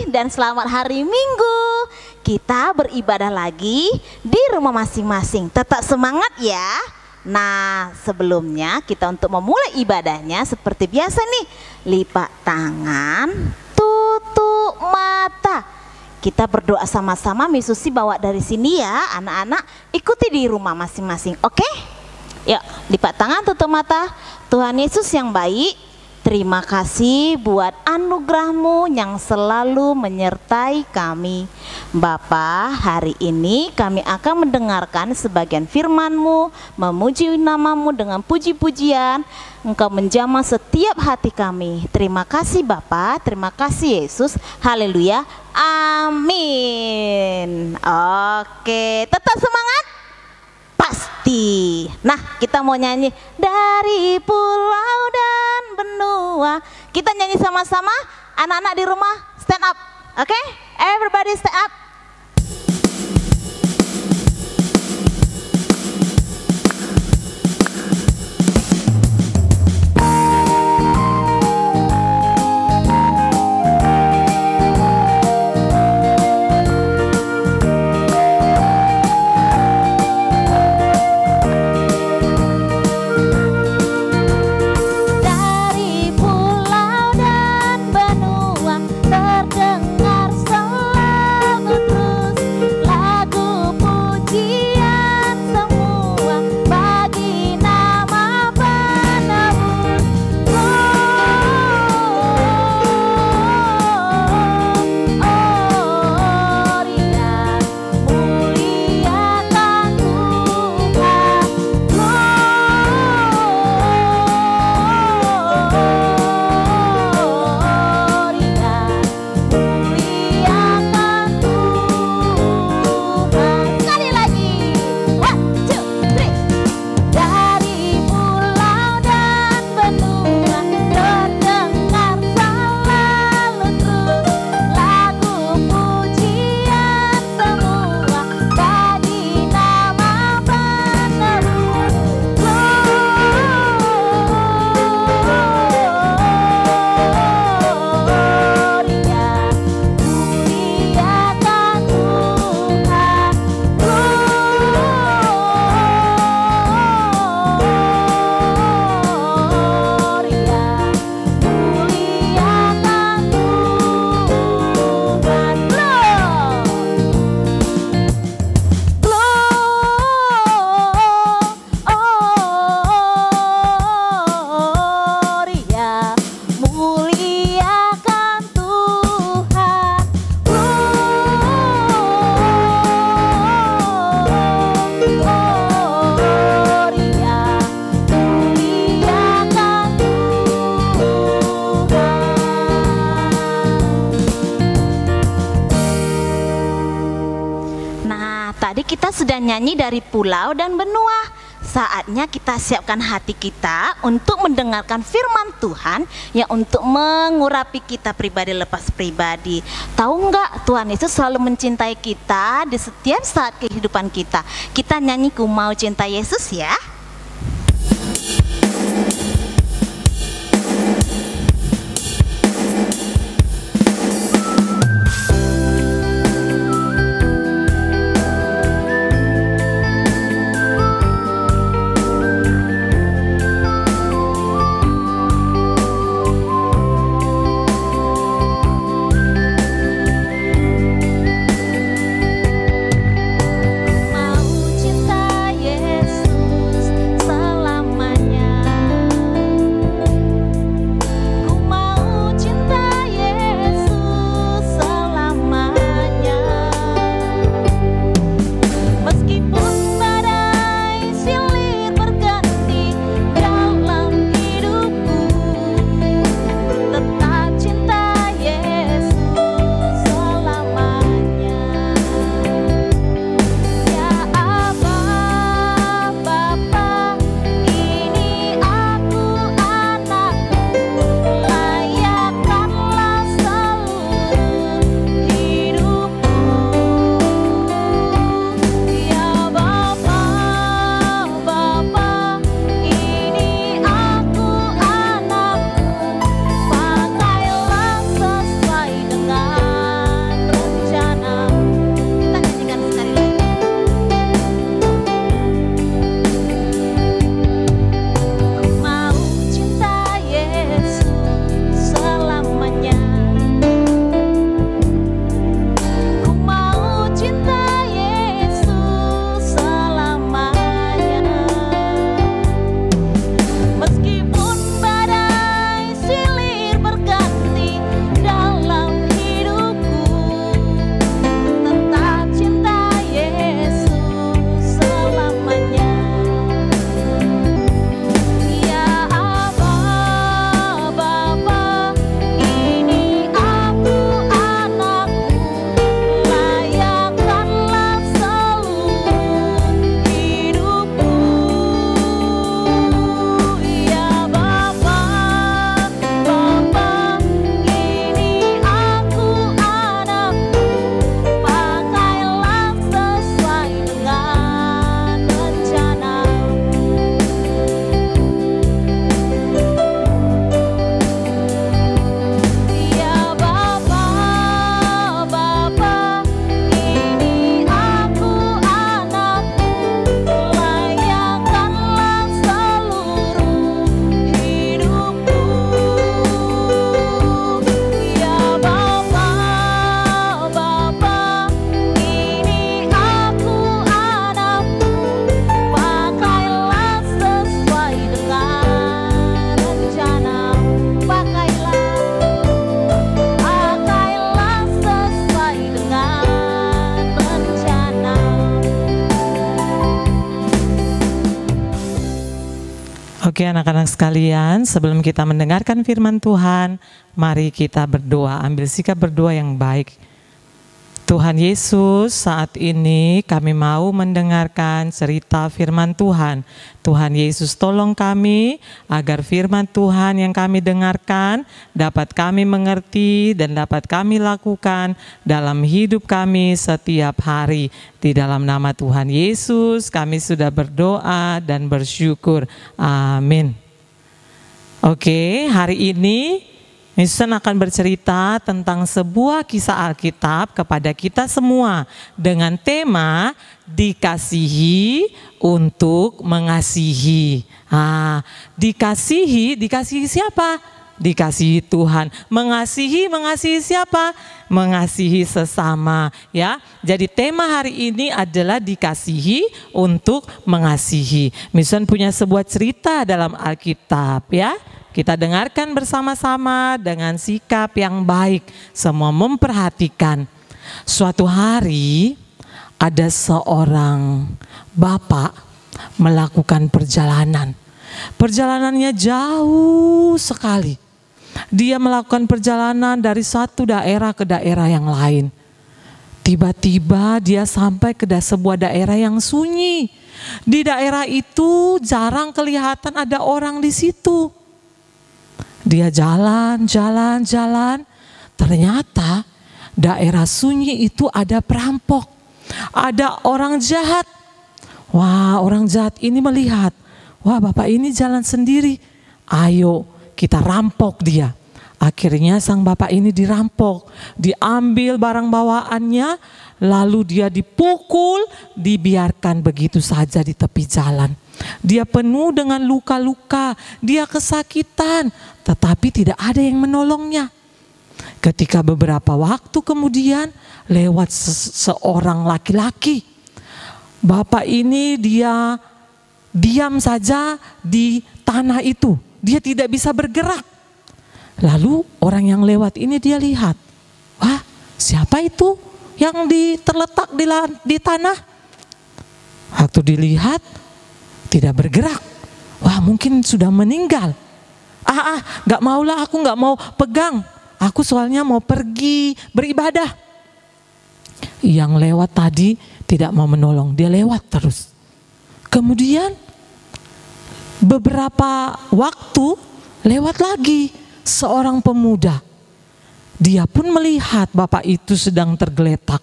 dan selamat hari Minggu. Kita beribadah lagi di rumah masing-masing. Tetap semangat ya. Nah, sebelumnya kita untuk memulai ibadahnya seperti biasa nih, lipat tangan, tutup mata. Kita berdoa sama-sama. Miss Susi bawa dari sini ya, anak-anak ikuti di rumah masing-masing. Oke? Yuk, lipat tangan, tutup mata. Tuhan Yesus yang baik, terima kasih buat anugerah-Mu yang selalu menyertai kami. Bapa, hari ini kami akan mendengarkan sebagian firman-Mu, memuji nama-Mu dengan puji-pujian. Engkau menjamah setiap hati kami. Terima kasih Bapa, terima kasih Yesus. Haleluya, amin. Oke, tetap semangat. Pasti. Nah, kita mau nyanyi dari pulau dan benua. Kita nyanyi sama-sama. Anak-anak di rumah stand up. Oke? Everybody stand up. Kita sudah nyanyi dari pulau dan benua. Saatnya kita siapkan hati kita untuk mendengarkan firman Tuhan yang untuk mengurapi kita pribadi lepas pribadi. Tahu nggak, Tuhan Yesus selalu mencintai kita di setiap saat kehidupan kita. Kita nyanyi Ku Mau Cinta Yesus ya. Mau cinta Yesus. Oke anak-anak sekalian, sebelum kita mendengarkan firman Tuhan, mari kita berdoa, ambil sikap berdoa yang baik. Tuhan Yesus, saat ini kami mau mendengarkan cerita firman Tuhan. Tuhan Yesus, tolong kami agar firman Tuhan yang kami dengarkan dapat kami mengerti dan dapat kami lakukan dalam hidup kami setiap hari. Di dalam nama Tuhan Yesus kami sudah berdoa dan bersyukur. Amin. Oke, hari ini Susan akan bercerita tentang sebuah kisah Alkitab kepada kita semua dengan tema dikasihi untuk mengasihi. Dikasihi siapa? Dikasihi Tuhan. Mengasihi siapa? Mengasihi sesama, ya. Jadi tema hari ini adalah dikasihi untuk mengasihi. Susan punya sebuah cerita dalam Alkitab, ya. Kita dengarkan bersama-sama dengan sikap yang baik, semua memperhatikan. Suatu hari ada seorang bapak melakukan perjalanan. Perjalanannya jauh sekali. Dia melakukan perjalanan dari satu daerah ke daerah yang lain. Tiba-tiba dia sampai ke sebuah daerah yang sunyi. Di daerah itu jarang kelihatan ada orang di situ. Dia jalan. Ternyata daerah sunyi itu ada perampok. Ada orang jahat. Wah, orang jahat ini melihat. Wah, bapak ini jalan sendiri. Ayo kita rampok dia. Akhirnya sang bapak ini dirampok. Diambil barang bawaannya. Lalu dia dipukul. Dibiarkan begitu saja di tepi jalan. Dia penuh dengan luka-luka, dia kesakitan, tetapi tidak ada yang menolongnya. Ketika beberapa waktu kemudian lewat seorang laki-laki. Bapak ini dia diam saja di tanah itu, dia tidak bisa bergerak. Lalu orang yang lewat ini dia lihat, wah siapa itu yang terletak di tanah? Waktu dilihat, tidak bergerak. Wah mungkin sudah meninggal. Gak maulah, aku gak mau pegang. Aku soalnya mau pergi beribadah. Yang lewat tadi tidak mau menolong, dia lewat terus. Kemudian beberapa waktu lewat lagi seorang pemuda. Dia pun melihat bapak itu sedang tergeletak,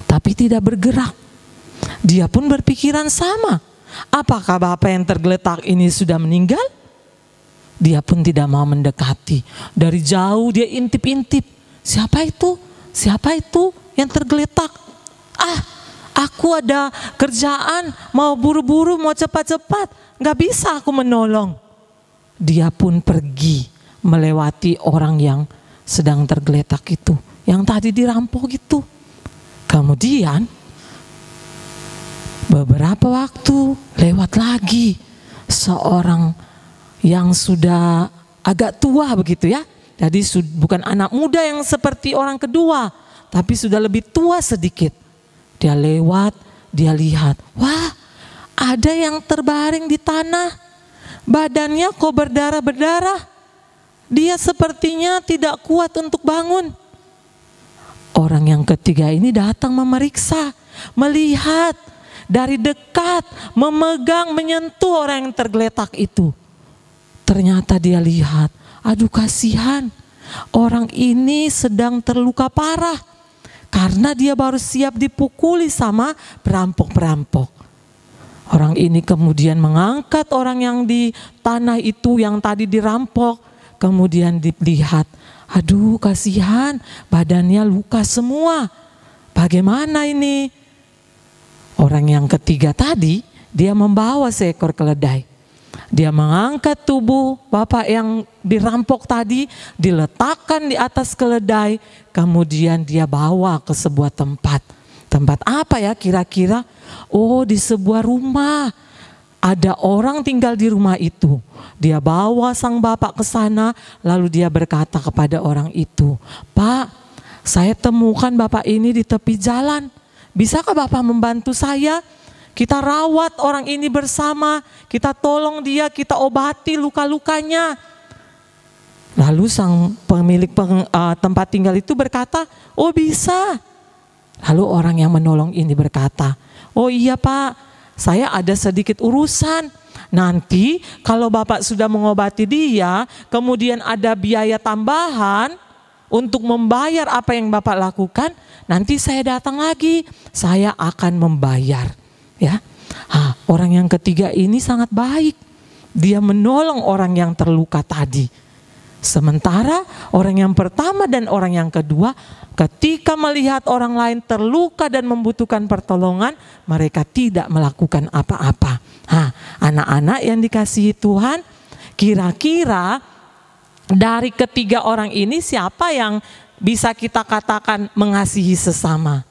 tapi tidak bergerak. Dia pun berpikiran sama. Apakah bapak yang tergeletak ini sudah meninggal? Dia pun tidak mau mendekati. Dari jauh dia intip-intip. Siapa itu? Siapa itu yang tergeletak? Aku ada kerjaan, mau buru-buru, mau cepat-cepat. Gak bisa aku menolong. Dia pun pergi melewati orang yang sedang tergeletak itu. Yang tadi dirampok itu. Kemudian beberapa waktu lewat lagi seorang yang sudah agak tua begitu ya. Jadi bukan anak muda yang seperti orang kedua, tapi sudah lebih tua sedikit. Dia lewat, dia lihat, wah ada yang terbaring di tanah. Badannya kok berdarah-berdarah. Dia sepertinya tidak kuat untuk bangun. Orang yang ketiga ini datang memeriksa, melihat dari dekat, memegang, menyentuh orang yang tergeletak itu. Ternyata dia lihat, aduh kasihan, orang ini sedang terluka parah. Karena dia baru siap dipukuli sama perampok-perampok. Orang ini kemudian mengangkat orang yang di tanah itu yang tadi dirampok. Kemudian dilihat, aduh kasihan, badannya luka semua. Bagaimana ini? Orang yang ketiga tadi, dia membawa seekor keledai. Dia mengangkat tubuh bapak yang dirampok tadi, diletakkan di atas keledai, kemudian dia bawa ke sebuah tempat. Tempat apa ya kira-kira? Oh, di sebuah rumah. Ada orang tinggal di rumah itu. Dia bawa sang bapak ke sana, lalu dia berkata kepada orang itu, Pak, saya temukan bapak ini di tepi jalan. Bisakah bapak membantu saya? Kita rawat orang ini bersama, kita tolong dia, kita obati luka-lukanya. Lalu sang pemilik tempat tinggal itu berkata, oh bisa. Lalu orang yang menolong ini berkata, oh iya Pak, saya ada sedikit urusan. Nanti kalau Bapak sudah mengobati dia, kemudian ada biaya tambahan untuk membayar apa yang Bapak lakukan, nanti saya datang lagi, saya akan membayar. Ya, orang yang ketiga ini sangat baik. Dia menolong orang yang terluka tadi. Sementara orang yang pertama dan orang yang kedua, ketika melihat orang lain terluka dan membutuhkan pertolongan, mereka tidak melakukan apa-apa. Anak-anak yang dikasihi Tuhan, kira-kira dari ketiga orang ini siapa yang bisa kita katakan mengasihi sesama?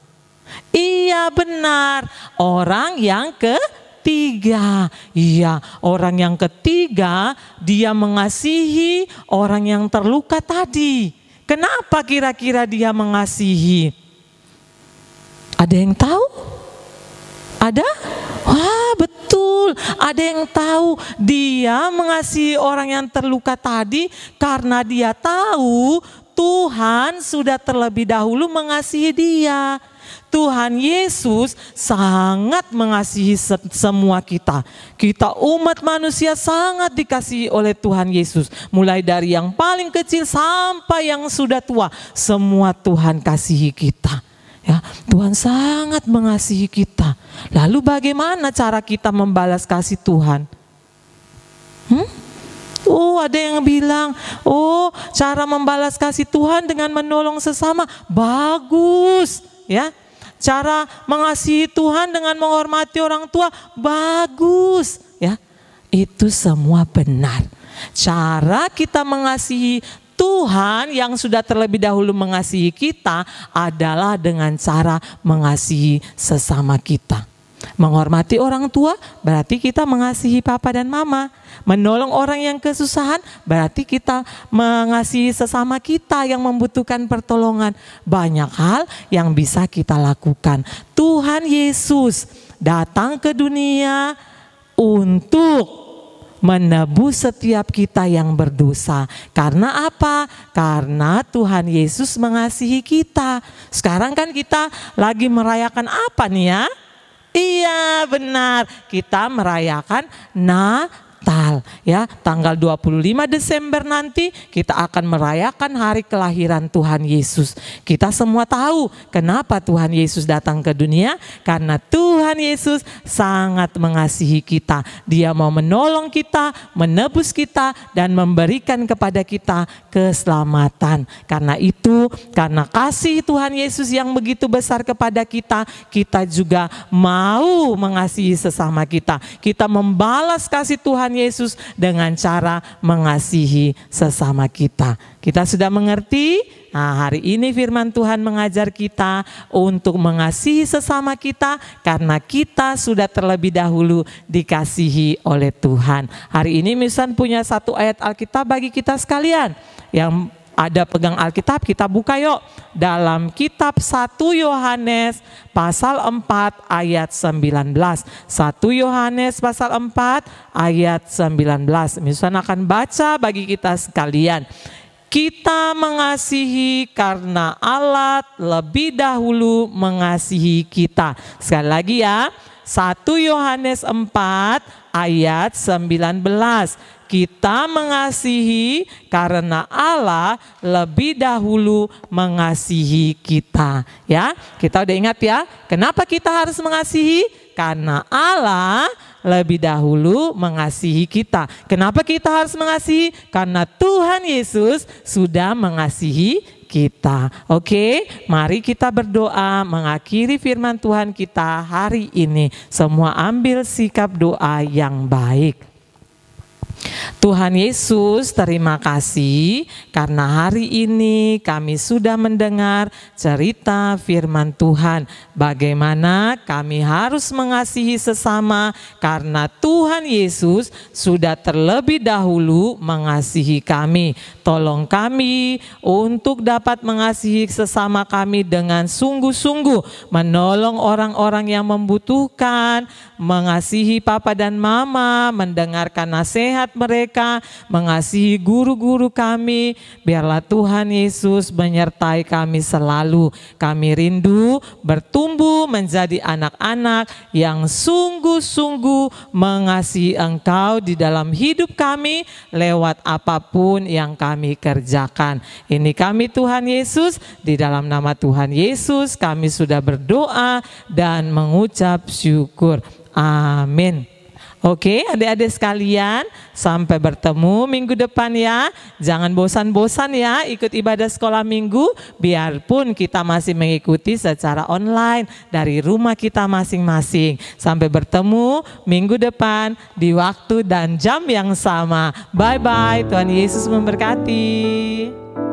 Iya benar, orang yang ketiga. Iya, orang yang ketiga dia mengasihi orang yang terluka tadi. Kenapa kira-kira dia mengasihi? Ada yang tahu? Ada? Wah betul, ada yang tahu. Dia mengasihi orang yang terluka tadi karena dia tahu Tuhan sudah terlebih dahulu mengasihi dia. Tuhan Yesus sangat mengasihi semua kita. Kita umat manusia sangat dikasihi oleh Tuhan Yesus. Mulai dari yang paling kecil sampai yang sudah tua, semua Tuhan kasihi kita. Ya, Tuhan sangat mengasihi kita. Lalu bagaimana cara kita membalas kasih Tuhan? Oh, ada yang bilang, oh, cara membalas kasih Tuhan dengan menolong sesama. Bagus, ya. Cara mengasihi Tuhan dengan menghormati orang tua, bagus, ya. Itu semua benar. Cara kita mengasihi Tuhan yang sudah terlebih dahulu mengasihi kita adalah dengan cara mengasihi sesama kita. Menghormati orang tua berarti kita mengasihi papa dan mama. Menolong orang yang kesusahan berarti kita mengasihi sesama kita yang membutuhkan pertolongan. Banyak hal yang bisa kita lakukan. Tuhan Yesus datang ke dunia untuk menebus setiap kita yang berdosa. Karena apa? Karena Tuhan Yesus mengasihi kita. Sekarang kan kita lagi merayakan apa nih ya? Iya benar, kita merayakan Natal ya, tanggal 25 Desember nanti kita akan merayakan hari kelahiran Tuhan Yesus. Kita semua tahu kenapa Tuhan Yesus datang ke dunia, karena Tuhan Yesus sangat mengasihi kita. Dia mau menolong kita, menebus kita, dan memberikan kepada kita keselamatan. Karena itu, karena kasih Tuhan Yesus yang begitu besar kepada kita, kita juga mau mengasihi sesama kita. Kita membalas kasih Tuhan Yesus dengan cara mengasihi sesama kita. Kita sudah mengerti? Nah, hari ini firman Tuhan mengajar kita untuk mengasihi sesama kita karena kita sudah terlebih dahulu dikasihi oleh Tuhan. Hari ini Misan punya satu ayat Alkitab bagi kita sekalian. Yang ada pegang Alkitab, kita buka yuk. Dalam kitab 1 Yohanes pasal 4 ayat 19. 1 Yohanes pasal 4 ayat 19. Misalnya akan baca bagi kita sekalian. Kita mengasihi karena Allah lebih dahulu mengasihi kita. Sekali lagi ya. 1 Yohanes 4 ayat 19. Kita mengasihi karena Allah lebih dahulu mengasihi kita. Ya, kita udah ingat ya. Kenapa kita harus mengasihi? Karena Allah lebih dahulu mengasihi kita. Kenapa kita harus mengasihi? Karena Tuhan Yesus sudah mengasihi kita. Oke, mari kita berdoa mengakhiri firman Tuhan kita hari ini. Semua ambil sikap doa yang baik. Tuhan Yesus, terima kasih karena hari ini kami sudah mendengar cerita firman Tuhan. Bagaimana kami harus mengasihi sesama karena Tuhan Yesus sudah terlebih dahulu mengasihi kami. Tolong kami untuk dapat mengasihi sesama kami dengan sungguh-sungguh, menolong orang-orang yang membutuhkan, mengasihi papa dan mama, mendengarkan nasihat mereka, mengasihi guru-guru kami. Biarlah Tuhan Yesus menyertai kami selalu. Kami rindu bertumbuh menjadi anak-anak yang sungguh-sungguh mengasihi Engkau di dalam hidup kami lewat apapun yang kami kerjakan. Ini kami Tuhan Yesus, di dalam nama Tuhan Yesus kami sudah berdoa dan mengucap syukur. Amin. Oke, adik-adik sekalian, sampai bertemu minggu depan ya. Jangan bosan-bosan ya ikut ibadah sekolah minggu, biarpun kita masih mengikuti secara online dari rumah kita masing-masing. Sampai bertemu minggu depan di waktu dan jam yang sama. Bye-bye, Tuhan Yesus memberkati.